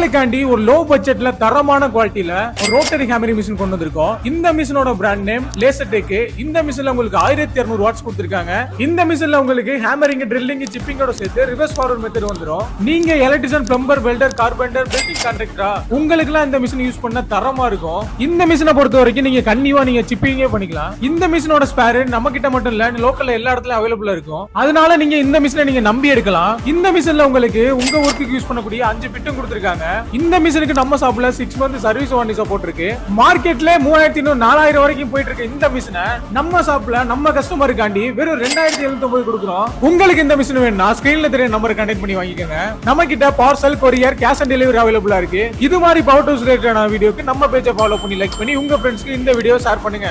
உங்களுக்காண்டி ஒரு லோ பட்ஜெட்ல தரமான குவாலிட்டில ஒரு ரோட்டரி ஹேமரிங் மிஷின் கொண்டு வந்திருக்கோம். இந்த மிஷினோட பிராண்ட் நேம் லேசர் டெக். இந்த மிஷின்ல உங்களுக்கு 1200 வாட்ஸ் கொடுத்திருக்காங்க. இந்த மிஷின்ல உங்களுக்கு ஹேமரிங், ட்ரில்லிங், சிப்பிங்கோட சேர்த்து ரிவர்ஸ் ஃபார்வர்ட் மெத்தட் வந்துரும். நீங்க electrician, plumber, welder, carpenter, building கான்ட்ராக்டரா உங்களுக்குலாம் இந்த மிஷின் யூஸ் பண்ண தரமா இருக்கும். இந்த மிஷினை பொறுத்த வரைக்கும் நீங்க கன்னிவா நீங்க சிப்பிங்கே பண்ணிக்கலாம். இந்த மிஷினோட ஸ்பேர் நம்ம கிட்ட மட்டும் இல்ல, லோக்கல்ல எல்லா இடத்துலயும் அவைலபிளா இருக்கும். அதனால நீங்க இந்த மிஷினை நீங்க நம்பி எடுக்கலாம். இந்த மிஷின்ல உங்களுக்கு உங்க ஒர்க்குக்கு யூஸ் பண்ணக்கூடிய 5 பிட்டும் கொடுத்திருக்காங்க. இந்த மிஷினுக்கு நம்ம ஷாப்ல 6 மந்த் சர்வீஸ் வாரண்டி சப்போர்ட் இருக்கு. மார்க்கெட்ல 3500 4000 வரைக்கும் போயிட்டு இருக்கு. இந்த மிஷினை நம்ம ஷாப்ல நம்ம கஸ்டமருக்காண்டி வெறும் 2790 கொடுக்குறோம். உங்களுக்கு இந்த மிஷின் வேணும்னா ஸ்கிரீன்ல தெரிய நம்பரை கான்டாக்ட் பண்ணி வாங்கிக்கோங்க. நம்ம கிட்ட parcel, courier, cash on delivery அவைலபிளா இருக்கு. இது மாதிரி பவர் டூல்ஸ் ரிலேட்டடான வீடியோக்கு நம்ம பேஜை ஃபாலோ பண்ணி லைக் பண்ணி உங்க ஃப்ரெண்ட்ஸ்க்கு இந்த வீடியோ ஷேர் பண்ணுங்க.